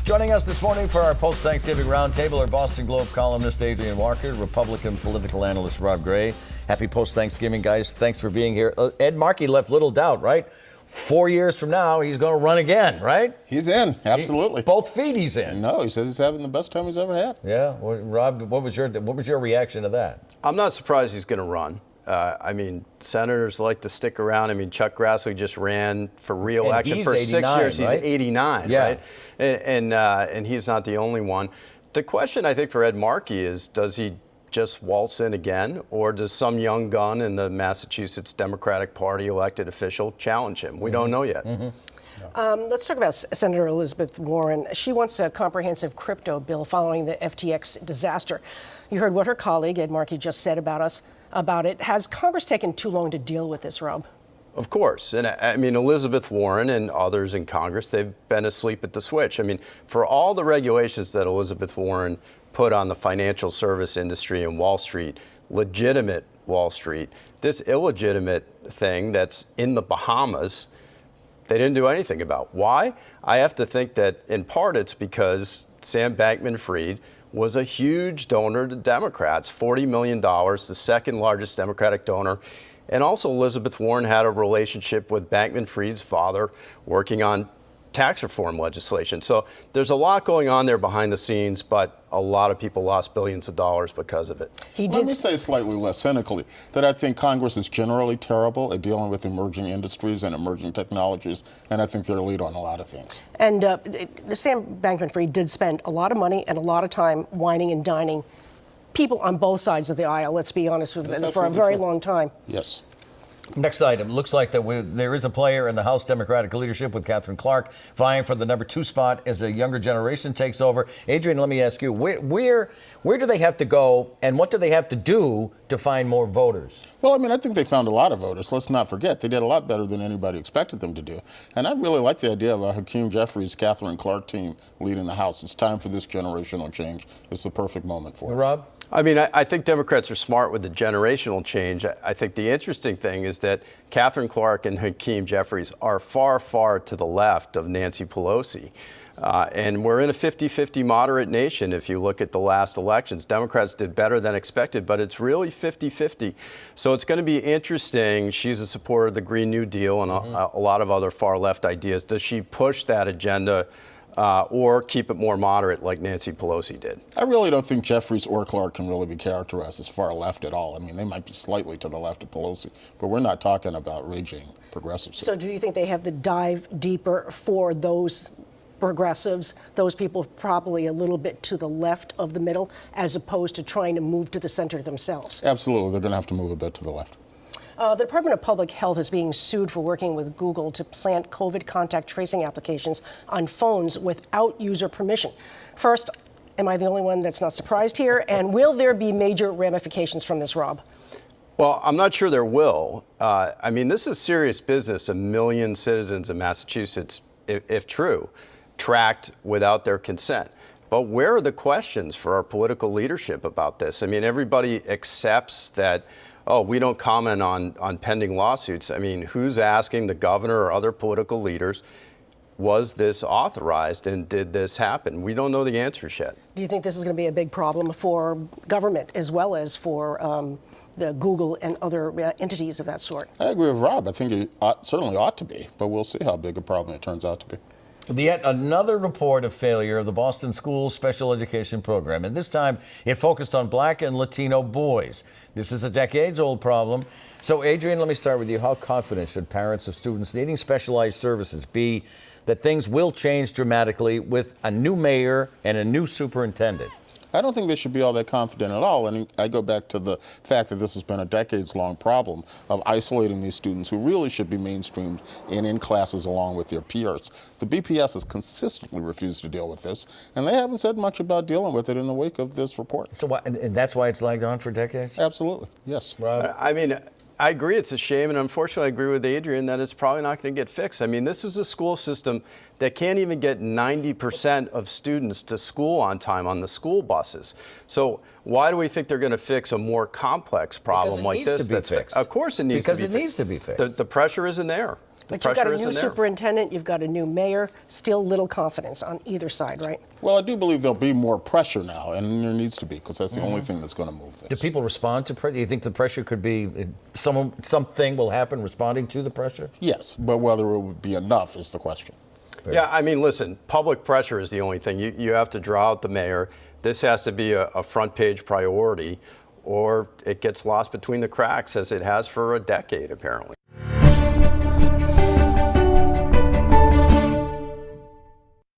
Joining us this morning for our post-Thanksgiving roundtable are Boston Globe columnist Adrian Walker, Republican political analyst Rob Gray. Happy post-Thanksgiving, guys. Thanks for being here. Ed Markey left little doubt, right? 4 years from now, he's going to run again, right? He's in, absolutely. Both feet he's in. No, he says he's having the best time he's ever had. Yeah. Well, Rob, what was your reaction to that? I'm not surprised he's going to run. Senators like to stick around. Chuck Grassley just ran for re-election for 6 years. Right? He's 89, yeah. right? And he's not the only one. The question, I think, for Ed Markey is, does he just waltz in again, or does some young gun in the Massachusetts Democratic Party elected official challenge him? We don't know yet. Let's talk about Senator Elizabeth Warren. She wants a comprehensive crypto bill following the FTX disaster. You heard what her colleague, Ed Markey, just said about it. Has Congress taken too long to deal with this, Rob? Of course. And Elizabeth Warren and others in Congress, they've been asleep at the switch. For all the regulations that Elizabeth Warren put on the financial service industry and Wall Street, legitimate Wall Street, this illegitimate thing that's in the Bahamas, they didn't do anything about. Why? I have to think that in part it's because Sam Bankman-Fried was a huge donor to Democrats, $40 million, the second largest Democratic donor. And also Elizabeth Warren had a relationship with Bankman-Fried's father working on tax reform legislation. So there's a lot going on there behind the scenes, but a lot of people lost billions of dollars because of it. Let me say slightly less cynically that I think Congress is generally terrible at dealing with emerging industries and emerging technologies, and I think they're a lead on a lot of things. And Sam Bankman-Fried did spend a lot of money and a lot of time wining and dining people on both sides of the aisle, let's be honest with them, for a very long time. Yes. Next item. Looks like there is a player in the House Democratic leadership with Katherine Clark vying for the number 2 spot as a younger generation takes over. Adrian, let me ask you, where do they have to go and what do they have to do to find more voters? Well, I think they found a lot of voters. Let's not forget, they did a lot better than anybody expected them to do. And I really like the idea of a Hakeem Jeffries, Katherine Clark team leading the House. It's time for this generational change. It's the perfect moment for it. Rob? I think Democrats are smart with the generational change. I think the interesting thing is that Katherine Clark and Hakeem Jeffries are far, far to the left of Nancy Pelosi. And we're in a 50-50 moderate nation if you look at the last elections. Democrats did better than expected, but it's really 50-50. So it's going to be interesting. She's a supporter of the Green New Deal and a lot of other far left ideas. Does she push that agenda or keep it more moderate like Nancy Pelosi did? I really don't think Jeffries or Clark can really be characterized as far left at all. They might be slightly to the left of Pelosi, but we're not talking about raging progressives. So do you think they have to dive deeper for those progressives, those people probably a little bit to the left of the middle, as opposed to trying to move to the center themselves? Absolutely. They're going to have to move a bit to the left. The Department of Public Health is being sued for working with Google to plant COVID contact tracing applications on phones without user permission. First, am I the only one that's not surprised here? And will there be major ramifications from this, Rob? Well, I'm not sure there will. This is serious business. 1 million citizens in Massachusetts, if true, tracked without their consent. But where are the questions for our political leadership about this? Everybody accepts that, we don't comment on pending lawsuits. Who's asking the governor or other political leaders, was this authorized and did this happen? We don't know the answers yet. Do you think this is going to be a big problem for government as well as for the Google and other entities of that sort? I agree with Rob. I think it certainly ought to be, but we'll see how big a problem it turns out to be. Yet another report of failure of the Boston Schools special education program, and this time it focused on Black and Latino boys. This is a decades-old problem. So, Adrian, let me start with you. How confident should parents of students needing specialized services be that things will change dramatically with a new mayor and a new superintendent? I don't think they should be all that confident at all. And I go back to the fact that this has been a decades-long problem of isolating these students who really should be mainstreamed in classes along with their peers. The BPS has consistently refused to deal with this, and they haven't said much about dealing with it in the wake of this report. So, and that's why it's lagged on for decades? Absolutely, yes. Rob? I agree it's a shame, and unfortunately I agree with Adrian that it's probably not going to get fixed. This is a school system that can't even get 90% of students to school on time on the school buses. So why do we think they're going to fix a more complex problem like this? Because it needs to be fixed. Of course it needs to be fixed. Because it needs to be fixed. The pressure isn't there. But you've got pressure a isn't new there. superintendent, you've got a new mayor, still little confidence on either side, right? Well, I do believe there'll be more pressure now, and there needs to be, because that's the only thing that's going to move this. Do people respond to pressure? Do you think the pressure could be something will happen responding to the pressure? Yes, but whether it would be enough is the question. Yeah, I mean, listen, public pressure is the only thing. You have to draw out the mayor. This has to be a front page priority, or it gets lost between the cracks, as it has for a decade, apparently.